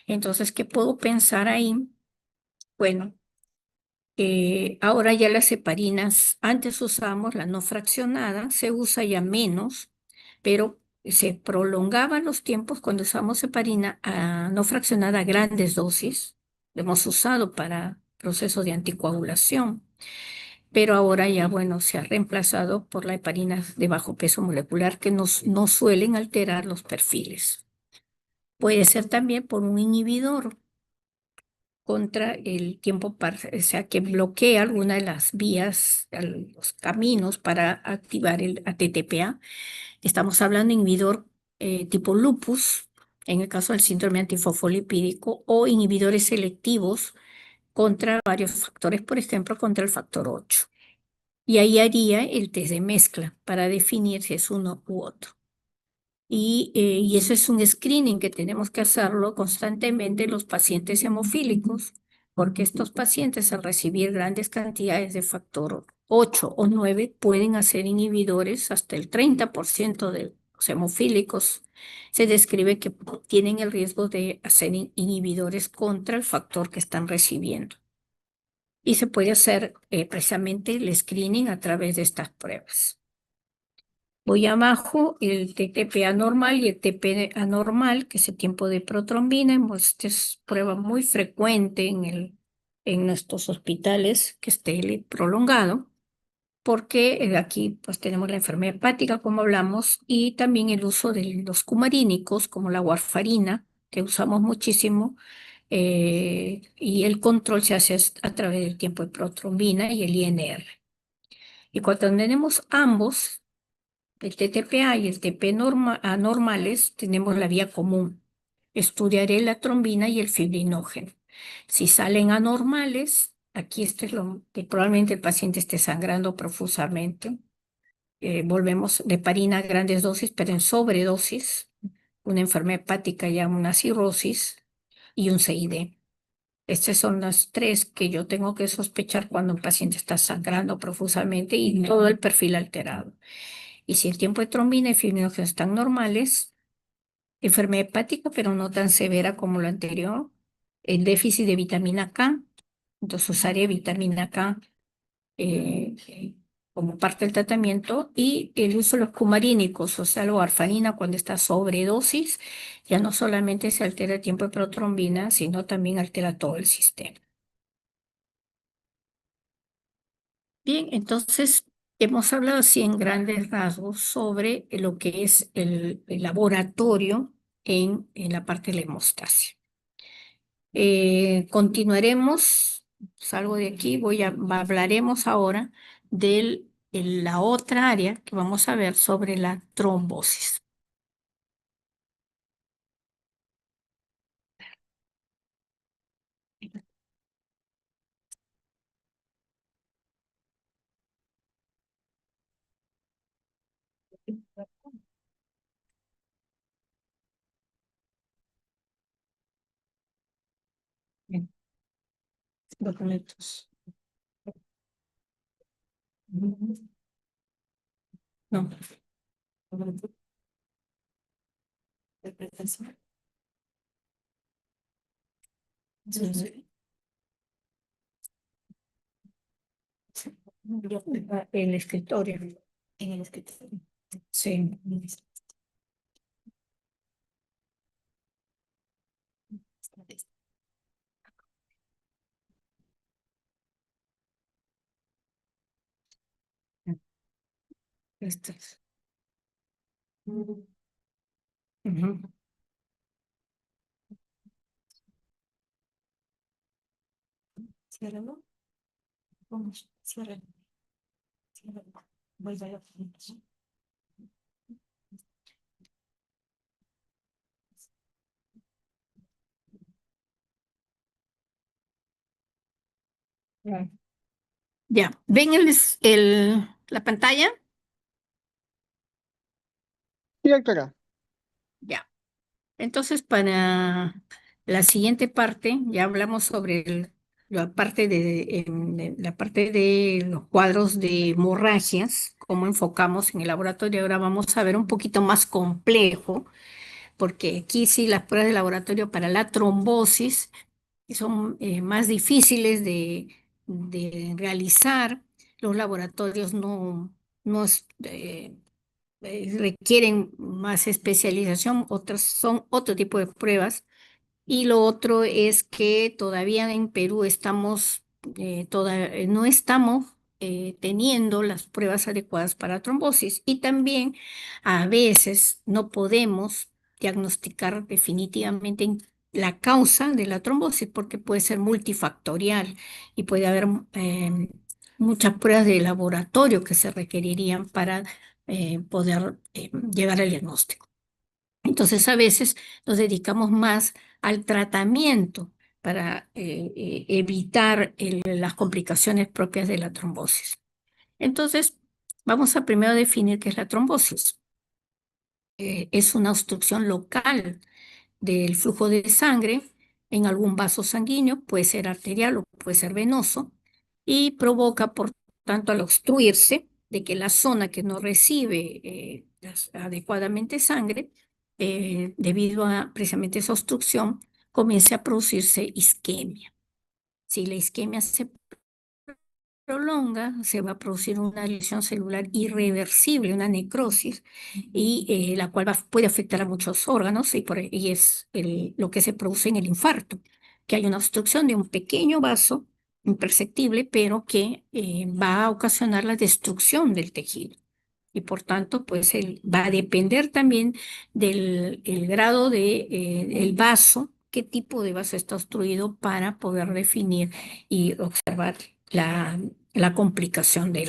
Entonces, ¿qué puedo pensar ahí? Bueno, ahora ya las heparinas, antes usábamos la no fraccionada, se usa ya menos, pero se prolongaban los tiempos cuando usamos heparina no fraccionada a grandes dosis. Lo hemos usado para procesos de anticoagulación, pero ahora ya, bueno, se ha reemplazado por la heparina de bajo peso molecular, que no suelen alterar los perfiles. Puede ser también por un inhibidor contra el tiempo parcial, o sea, que bloquea alguna de las vías, los caminos para activar el ATTPA. Estamos hablando de inhibidor tipo lupus, en el caso del síndrome antifosfolipídico, o inhibidores selectivos contra varios factores, por ejemplo, contra el factor 8. Y ahí haría el test de mezcla para definir si es uno u otro. Y eso es un screening que tenemos que hacerlo constantemente en los pacientes hemofílicos, porque estos pacientes al recibir grandes cantidades de factor 8 o 9 pueden hacer inhibidores hasta el 30% de los hemofílicos. Se describe que tienen el riesgo de hacer inhibidores contra el factor que están recibiendo. Y se puede hacer precisamente el screening a través de estas pruebas. Voy abajo, el TTP anormal y el TP anormal, que es el tiempo de protrombina. Pues, esta es prueba muy frecuente en nuestros hospitales, que esté prolongado, porque aquí pues tenemos la enfermedad hepática, como hablamos, y también el uso de los cumarínicos, como la warfarina, que usamos muchísimo, y el control se hace a través del tiempo de protrombina y el INR. Y cuando tenemos ambos, el TTPA y el TP anormales, tenemos la vía común. Estudiaré la trombina y el fibrinógeno. Si salen anormales, aquí este es lo que probablemente el paciente esté sangrando profusamente. Volvemos de heparina a grandes dosis, pero en sobredosis, una enfermedad hepática ya una cirrosis y un CID. Estas son las tres que yo tengo que sospechar cuando un paciente está sangrando profusamente y todo el perfil alterado. Y si el tiempo de trombina y fibrinógeno están normales, enfermedad hepática, pero no tan severa como lo anterior, el déficit de vitamina K, entonces usaré vitamina K eh, como parte del tratamiento y el uso de los cumarínicos, o sea, la warfarina cuando está sobredosis, ya no solamente se altera el tiempo de protrombina, sino también altera todo el sistema. Bien, entonces hemos hablado así en grandes rasgos sobre lo que es el laboratorio en la parte de la hemostasia. Continuaremos, salgo de aquí, hablaremos ahora de la otra área que vamos a ver sobre la trombosis. Bien, documentos. No. Interpretación. Sí. En el escritorio. En el escritorio. Sí. Estas. Ujú. Ciérralo. Vamos, ciérralo. Ciérralo. Vuelve a la punta. Ya. Ya. ¿Ven la pantalla? Sí, doctora. Ya. Entonces, para la siguiente parte, ya hablamos sobre la parte de los cuadros de hemorragias, cómo enfocamos en el laboratorio. Ahora vamos a ver un poquito más complejo, porque aquí sí las pruebas de laboratorio para la trombosis son más difíciles de realizar. Los laboratorios no requieren más especialización, otras son otro tipo de pruebas. Y lo otro es que todavía en Perú no estamos teniendo las pruebas adecuadas para trombosis y también a veces no podemos diagnosticar definitivamente la causa de la trombosis porque puede ser multifactorial y puede haber muchas pruebas de laboratorio que se requerirían para poder llegar al diagnóstico. Entonces, a veces nos dedicamos más al tratamiento para evitar las complicaciones propias de la trombosis. Entonces, vamos a primero definir qué es la trombosis. Es una obstrucción local del flujo de sangre en algún vaso sanguíneo, puede ser arterial o puede ser venoso, y provoca, por tanto, al obstruirse, de que la zona que no recibe adecuadamente sangre, debido a precisamente esa obstrucción, comience a producirse isquemia. Si la isquemia se prolonga, se va a producir una lesión celular irreversible, una necrosis, y la cual puede afectar a muchos órganos, y es lo que se produce en el infarto, que hay una obstrucción de un pequeño vaso imperceptible, pero que va a ocasionar la destrucción del tejido. Y por tanto, pues va a depender también del el grado de el vaso, qué tipo de vaso está obstruido para poder definir y observar la complicación de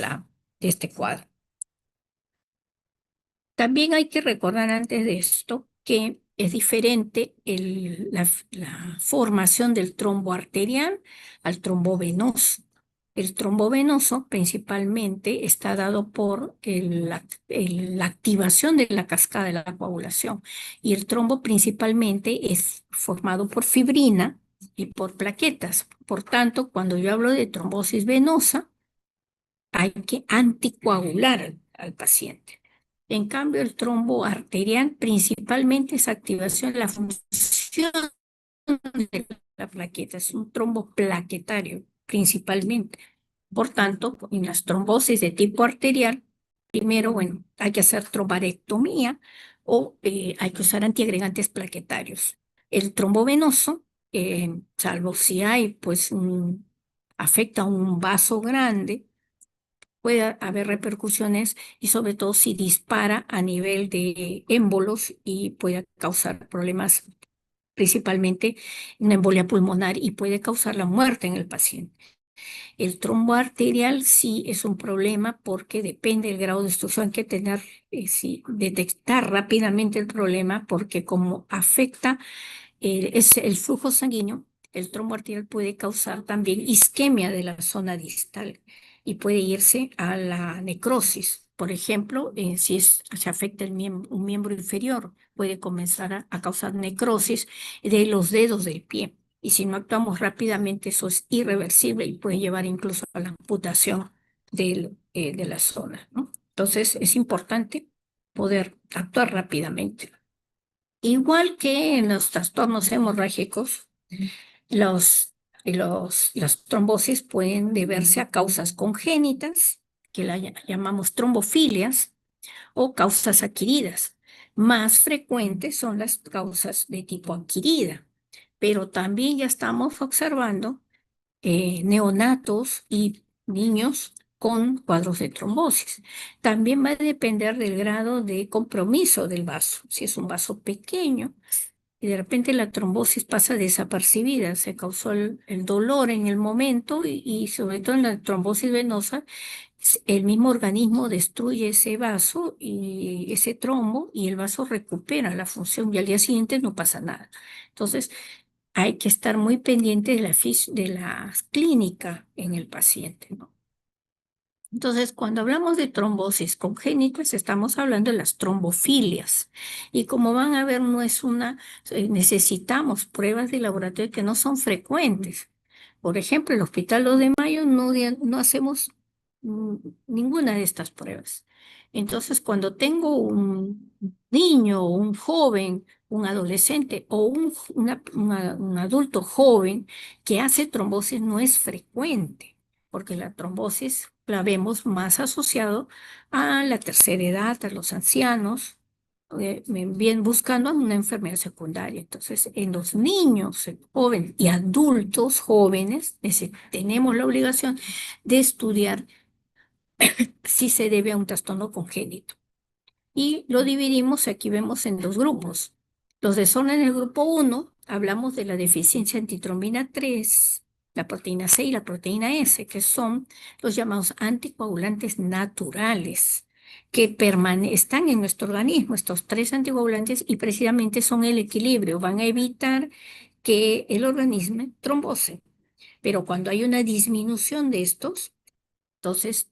este cuadro. También hay que recordar antes de esto que es diferente la formación del trombo arterial al trombo venoso. El trombo venoso principalmente está dado por la activación de la cascada de la coagulación, y el trombo principalmente es formado por fibrina y por plaquetas. Por tanto, cuando yo hablo de trombosis venosa, hay que anticoagular al paciente. En cambio, el trombo arterial principalmente es activación de la función de la plaqueta, es un trombo plaquetario principalmente. Por tanto, en las trombosis de tipo arterial, primero, bueno, hay que hacer trombarectomía o hay que usar antiagregantes plaquetarios. El trombo venoso, salvo si hay, pues, afecta a un vaso grande, puede haber repercusiones, y sobre todo si dispara a nivel de émbolos y puede causar problemas, principalmente una embolia pulmonar, y puede causar la muerte en el paciente. El trombo arterial sí es un problema porque depende del grado de obstrucción. Hay que tener, sí, detectar rápidamente el problema, porque como afecta es el flujo sanguíneo, el trombo arterial puede causar también isquemia de la zona distal y puede irse a la necrosis. Por ejemplo, si se afecta un miembro inferior, puede comenzar a causar necrosis de los dedos del pie. Y si no actuamos rápidamente, eso es irreversible y puede llevar incluso a la amputación de la zona, ¿no? Entonces, es importante poder actuar rápidamente. Igual que en los trastornos hemorrágicos, las trombosis pueden deberse a causas congénitas, que llamamos trombofilias, o causas adquiridas. Más frecuentes son las causas de tipo adquirida, pero también ya estamos observando neonatos y niños con cuadros de trombosis. También va a depender del grado de compromiso del vaso. Si es un vaso pequeño y de repente la trombosis pasa desapercibida, se causó el dolor en el momento, y sobre todo en la trombosis venosa, el mismo organismo destruye ese vaso y ese trombo, y el vaso recupera la función y al día siguiente no pasa nada. Entonces, hay que estar muy pendiente de la clínica en el paciente, ¿no? Entonces, cuando hablamos de trombosis congénitas, estamos hablando de las trombofilias. Y como van a ver, no es necesitamos pruebas de laboratorio que no son frecuentes. Por ejemplo, en el Hospital 2 de Mayo no hacemos mm, ninguna de estas pruebas. Entonces, cuando tengo un niño, o un joven, un adolescente o un adulto joven que hace trombosis, no es frecuente, porque la trombosis la vemos más asociado a la tercera edad, a los ancianos, bien buscando una enfermedad secundaria. Entonces, en los niños jóvenes y adultos jóvenes, tenemos la obligación de estudiar si se debe a un trastorno congénito. Y lo dividimos, aquí vemos en dos grupos. Los desórdenes en el grupo 1, hablamos de la deficiencia en antitrombina 3, la proteína C y la proteína S, que son los llamados anticoagulantes naturales, que están en nuestro organismo, estos tres anticoagulantes, y precisamente son el equilibrio, van a evitar que el organismo trombose. Pero cuando hay una disminución de estos, entonces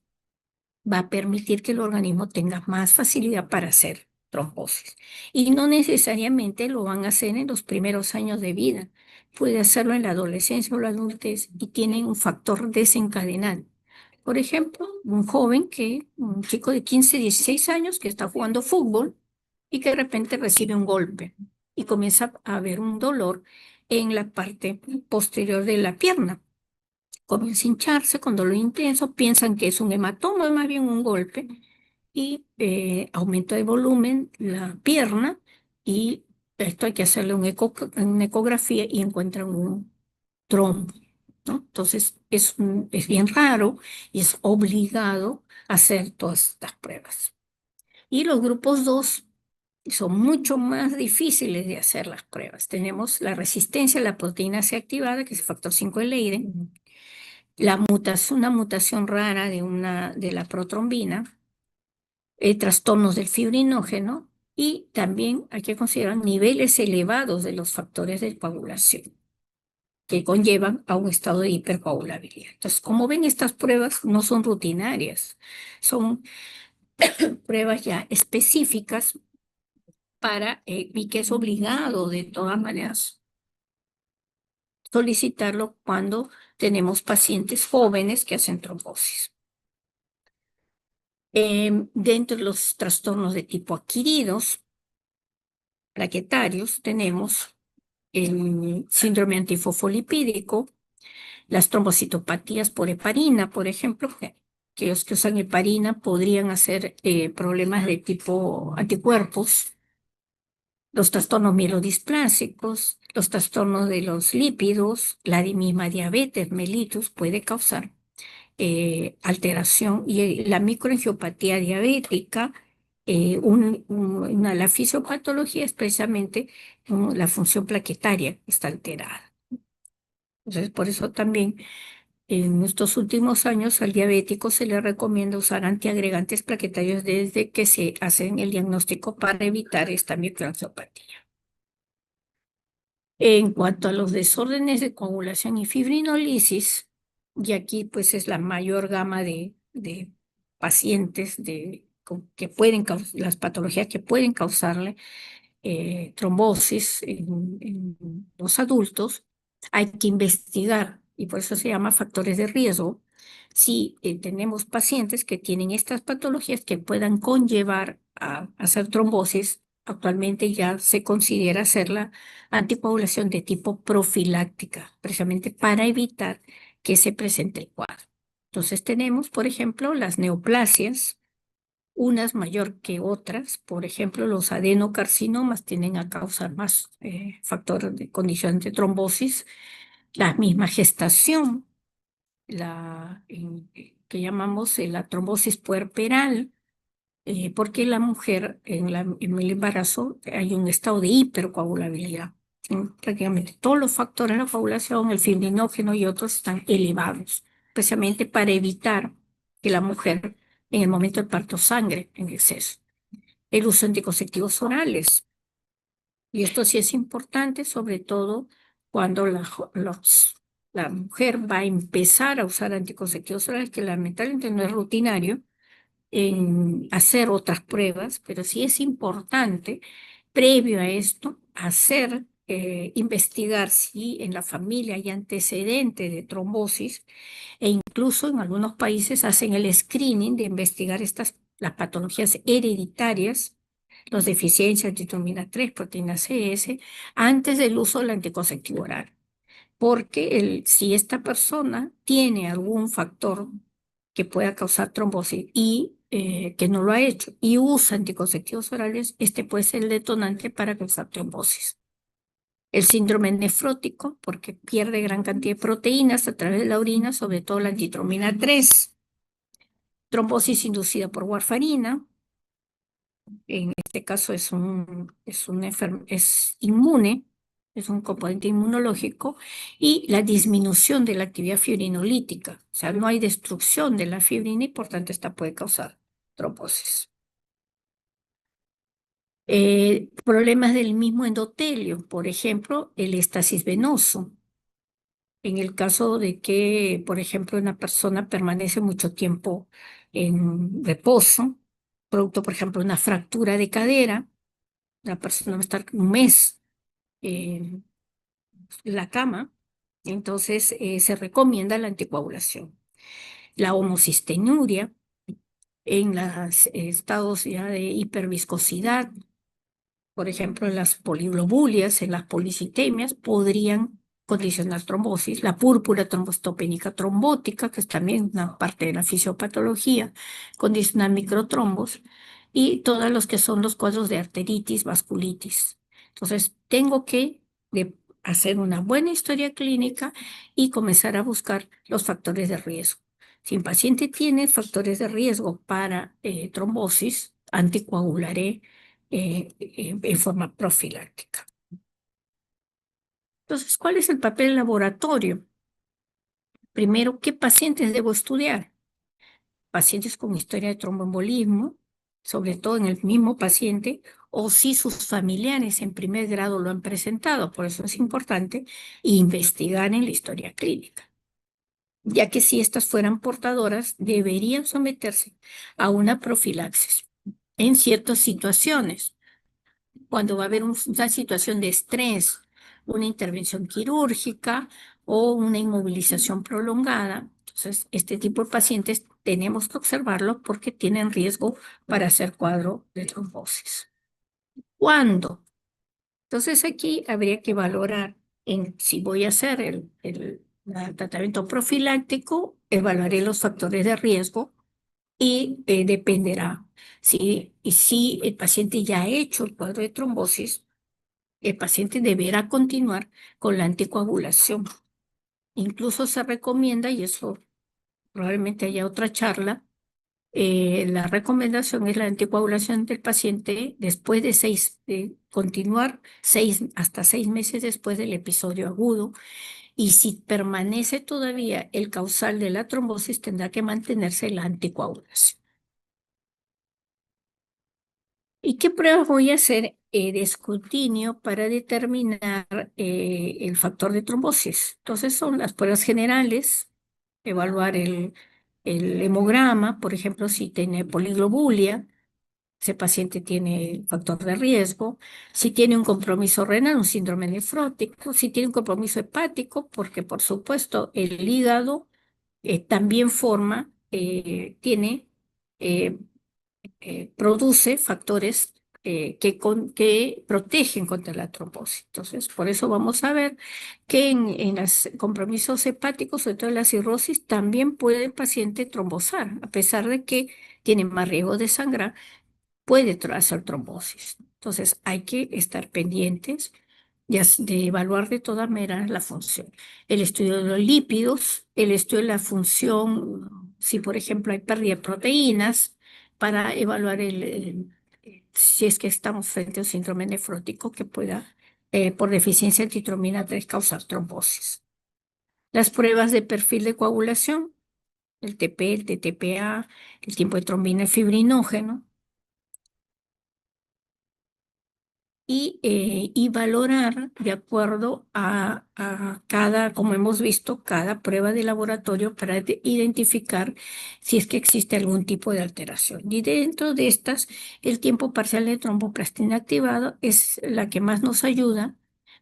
va a permitir que el organismo tenga más facilidad para hacer trombosis. Y no necesariamente lo van a hacer en los primeros años de vida. Puede hacerlo en la adolescencia o la adultez y tienen un factor desencadenante. Por ejemplo, un chico de 15, 16 años que está jugando fútbol y que de repente recibe un golpe y comienza a haber un dolor en la parte posterior de la pierna. Comienza a hincharse con dolor intenso, piensan que es un hematoma, es más bien un golpe, y aumento de volumen la pierna, y esto hay que hacerle una ecografía y encuentran un trombo, ¿no? Entonces es bien raro y es obligado a hacer todas estas pruebas. Y los grupos 2 son mucho más difíciles de hacer las pruebas. Tenemos la resistencia a la proteína C activada, que es el factor 5 de Leiden, una mutación rara de la protrombina, trastornos del fibrinógeno, y también hay que considerar niveles elevados de los factores de coagulación que conllevan a un estado de hipercoagulabilidad. Entonces, como ven, estas pruebas no son rutinarias, son pruebas ya específicas y que es obligado de todas maneras solicitarlo cuando tenemos pacientes jóvenes que hacen trombosis. Dentro de los trastornos de tipo adquiridos, plaquetarios, tenemos el síndrome antifosfolipídico, las trombocitopatías por heparina, por ejemplo, que los que usan heparina podrían hacer problemas de tipo anticuerpos, los trastornos mielodisplásicos, los trastornos de los lípidos, la misma diabetes mellitus puede causar alteración, y la microangiopatía diabética, la fisiopatología es precisamente la función plaquetaria que está alterada. Entonces, por eso también en estos últimos años al diabético se le recomienda usar antiagregantes plaquetarios desde que se hacen el diagnóstico para evitar esta microangiopatía. En cuanto a los desórdenes de coagulación y fibrinolisis, y aquí pues es la mayor gama de pacientes que pueden las patologías que pueden causarle trombosis en los adultos, hay que investigar, y por eso se llama factores de riesgo, si tenemos pacientes que tienen estas patologías que puedan conllevar a hacer trombosis. Actualmente ya se considera hacer la anticoagulación de tipo profiláctica, precisamente para evitar que se presente el cuadro. Entonces tenemos, por ejemplo, las neoplasias, unas mayor que otras. Por ejemplo, los adenocarcinomas tienden a causar más factores de condición de trombosis. La misma gestación, que llamamos la trombosis puerperal, porque la mujer en el embarazo hay un estado de hipercoagulabilidad. Prácticamente todos los factores de la coagulación, el fibrinógeno y otros están elevados, especialmente para evitar que la mujer en el momento del parto sangre en exceso. El uso de anticonceptivos orales, y esto sí es importante, sobre todo cuando la mujer va a empezar a usar anticonceptivos orales, que lamentablemente no es rutinario, en hacer otras pruebas, pero sí es importante, previo a esto, investigar si en la familia hay antecedente de trombosis, e incluso en algunos países hacen el screening de investigar las patologías hereditarias, las deficiencias de vitamina 3, proteína CS, antes del uso del anticonceptivo oral. Porque si esta persona tiene algún factor que pueda causar trombosis y que no lo ha hecho y usa anticonceptivos orales, este puede ser el detonante para causar trombosis. El síndrome nefrótico, porque pierde gran cantidad de proteínas a través de la orina, sobre todo la antitromina 3. Trombosis inducida por warfarina. En este caso es inmune, es un componente inmunológico, y la disminución de la actividad fibrinolítica. O sea, no hay destrucción de la fibrina y por tanto esta puede causar trombosis. Problemas del mismo endotelio, por ejemplo, el éstasis venoso. En el caso de que, por ejemplo, una persona permanece mucho tiempo en reposo, producto, por ejemplo, de una fractura de cadera. La persona va a estar un mes en la cama, entonces se recomienda la anticoagulación. La homocisteínuria en los estados ya de hiperviscosidad, por ejemplo, en las poliglobulias, en las policitemias, podrían condicionar trombosis. La púrpura trombocitopénica trombótica, que es también una parte de la fisiopatología, condiciona microtrombos, y todos los que son los cuadros de arteritis, vasculitis. Entonces, tengo que hacer una buena historia clínica y comenzar a buscar los factores de riesgo. Si el paciente tiene factores de riesgo para trombosis, anticoagularé en forma profiláctica. Entonces, ¿cuál es el papel del laboratorio? Primero, ¿qué pacientes debo estudiar? Pacientes con historia de tromboembolismo, sobre todo en el mismo paciente, o si sus familiares en primer grado lo han presentado. Por eso es importante investigar en la historia clínica, ya que si estas fueran portadoras, deberían someterse a una profilaxis en ciertas situaciones, cuando va a haber una situación de estrés, una intervención quirúrgica o una inmovilización prolongada. Entonces, este tipo de pacientes tenemos que observarlo porque tienen riesgo para hacer cuadro de trombosis. ¿Cuándo? Entonces, aquí habría que valorar si voy a hacer el tratamiento profiláctico, evaluaré los factores de riesgo y dependerá si el paciente ya ha hecho el cuadro de trombosis, el paciente deberá continuar con la anticoagulación. Incluso se recomienda, y eso probablemente haya otra charla, la recomendación es la anticoagulación del paciente después de continuar hasta 6 meses después del episodio agudo. Y si permanece todavía el causal de la trombosis, tendrá que mantenerse la anticoagulación. ¿Y qué pruebas voy a hacer de escrutinio para determinar el factor de trombosis? Entonces son las pruebas generales, evaluar el hemograma, por ejemplo, si tiene poliglobulia, ese paciente tiene factor de riesgo, si tiene un compromiso renal, un síndrome nefrótico, si tiene un compromiso hepático, porque por supuesto el hígado también tiene eh, produce factores que protegen contra la trombosis. Entonces, por eso vamos a ver que en los compromisos hepáticos, sobre todo en la cirrosis, también puede el paciente trombosar, a pesar de que tiene más riesgo de sangrar, puede hacer trombosis. Entonces, hay que estar pendientes de evaluar de todas maneras la función. El estudio de los lípidos, el estudio de la función, si por ejemplo hay pérdida de proteínas, para evaluar si es que estamos frente a un síndrome nefrótico que pueda, por deficiencia de titromina 3, causar trombosis. Las pruebas de perfil de coagulación, el TP, el TTPA, el tiempo de trombina, el fibrinógeno, y valorar de acuerdo a cada, como hemos visto, cada prueba de laboratorio para identificar si es que existe algún tipo de alteración. Y dentro de estas, el tiempo parcial de tromboplastina activado es la que más nos ayuda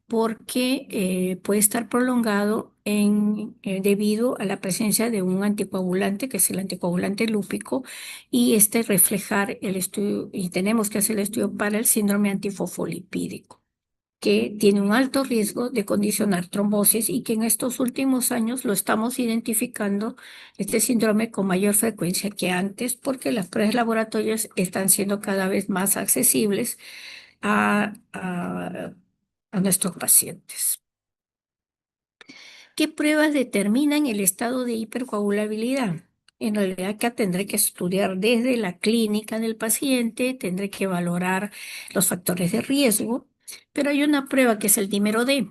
porque puede estar prolongado debido a la presencia de un anticoagulante, que es el anticoagulante lúpico, y reflejar el estudio, y tenemos que hacer el estudio para el síndrome antifosfolipídico, que tiene un alto riesgo de condicionar trombosis y que en estos últimos años lo estamos identificando, este síndrome, con mayor frecuencia que antes, porque las pruebas laboratorias están siendo cada vez más accesibles a, a a nuestros pacientes. ¿Qué pruebas determinan el estado de hipercoagulabilidad? En realidad acá tendré que estudiar desde la clínica del paciente, tendré que valorar los factores de riesgo, pero hay una prueba que es el dímero D,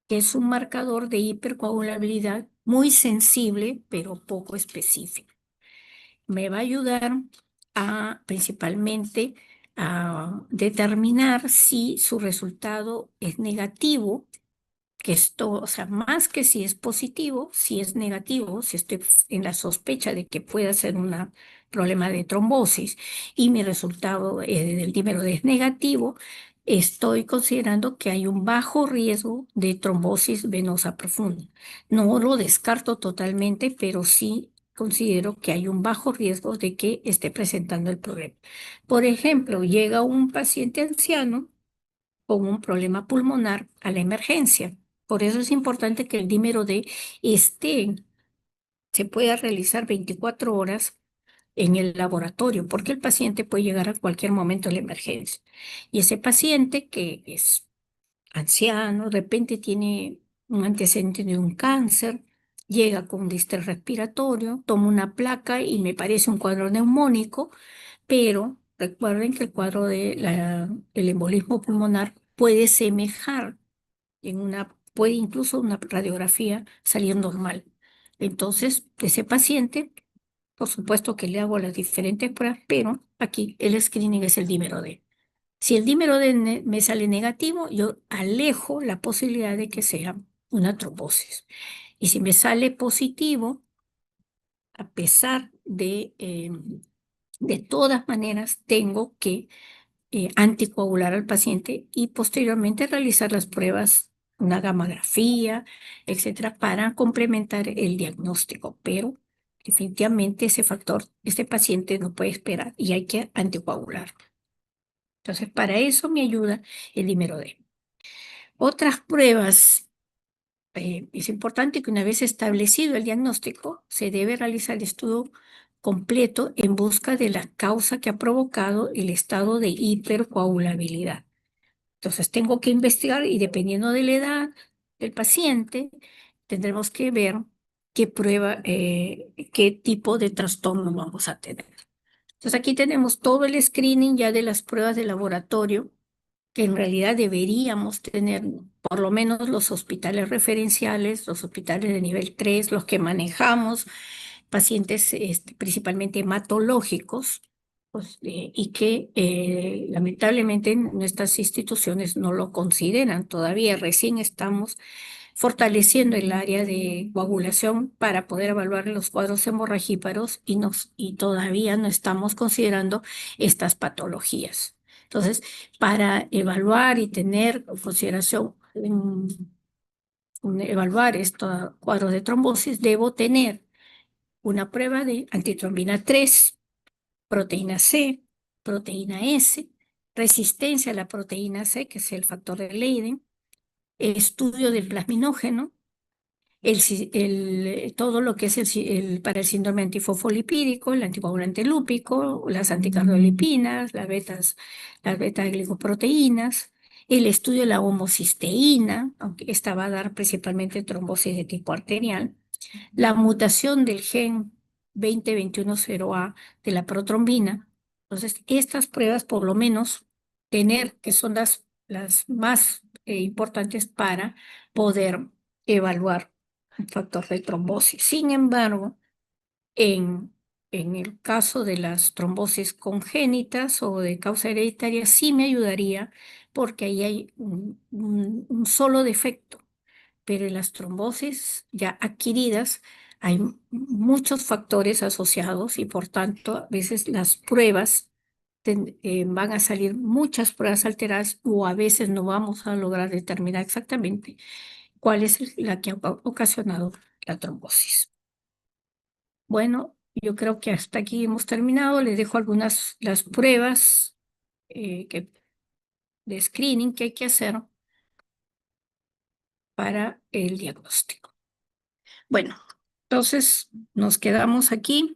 que es un marcador de hipercoagulabilidad muy sensible, pero poco específico. Me va a ayudar principalmente a determinar si su resultado es negativo que esto, o sea, más que si es positivo, si es negativo, si estoy en la sospecha de que pueda ser un problema de trombosis y mi resultado del dímero D es negativo, estoy considerando que hay un bajo riesgo de trombosis venosa profunda. No lo descarto totalmente, pero sí considero que hay un bajo riesgo de que esté presentando el problema. Por ejemplo, llega un paciente anciano con un problema pulmonar a la emergencia. Por eso es importante que el dímero D esté, se pueda realizar 24 horas en el laboratorio, porque el paciente puede llegar a cualquier momento a la emergencia. Y ese paciente que es anciano, de repente tiene un antecedente de un cáncer, llega con distrés respiratorio, toma una placa y me parece un cuadro neumónico, pero recuerden que el cuadro el embolismo pulmonar puede semejar puede incluso una radiografía salir normal. Entonces, ese paciente, por supuesto que le hago las diferentes pruebas, pero aquí el screening es el dímero D. Si el dímero D me sale negativo, yo alejo la posibilidad de que sea una trombosis. Y si me sale positivo, a pesar de todas maneras, tengo que anticoagular al paciente y posteriormente realizar las pruebas, una gamografía, etcétera, para complementar el diagnóstico. Pero definitivamente ese factor, este paciente no puede esperar y hay que anticoagular. Entonces, para eso me ayuda el dímero D. Otras pruebas. Es importante que una vez establecido el diagnóstico, se debe realizar el estudio completo en busca de la causa que ha provocado el estado de hipercoagulabilidad. Entonces, tengo que investigar y dependiendo de la edad del paciente, tendremos que ver qué prueba, qué tipo de trastorno vamos a tener. Entonces, aquí tenemos todo el screening ya de las pruebas de laboratorio que en realidad deberíamos tener, por lo menos los hospitales referenciales, los hospitales de nivel 3, los que manejamos pacientes principalmente hematológicos, pues, y que lamentablemente nuestras instituciones no lo consideran todavía. Recién estamos fortaleciendo el área de coagulación para poder evaluar los cuadros hemorragíparos y todavía no estamos considerando estas patologías. Entonces, para evaluar y tener en consideración, evaluar estos cuadros de trombosis, debo tener una prueba de antitrombina 3, proteína C, proteína S, resistencia a la proteína C, que es el factor de Leiden, estudio del plasminógeno, todo lo que es para el síndrome antifosfolipídico, el anticoagulante lúpico, las anticardiolipinas, las beta-glicoproteínas, el estudio de la homocisteína, aunque esta va a dar principalmente trombosis de tipo arterial, la mutación del gen 2021-0A de la protrombina. Entonces, estas pruebas, por lo menos, tener, que son las más importantes para poder evaluar un factor de trombosis. Sin embargo, en, en el caso de las trombosis congénitas o de causa hereditaria, sí me ayudaría porque ahí hay un solo defecto, pero en las trombosis ya adquiridas hay muchos factores asociados y por tanto a veces las pruebas van a salir muchas pruebas alteradas o a veces no vamos a lograr determinar exactamente cuál es la que ha ocasionado la trombosis. Bueno, yo creo que hasta aquí hemos terminado. Les dejo algunas las pruebas de screening que hay que hacer para el diagnóstico. Bueno, entonces nos quedamos aquí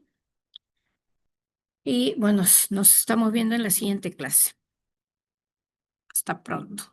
y bueno, nos estamos viendo en la siguiente clase. Hasta pronto.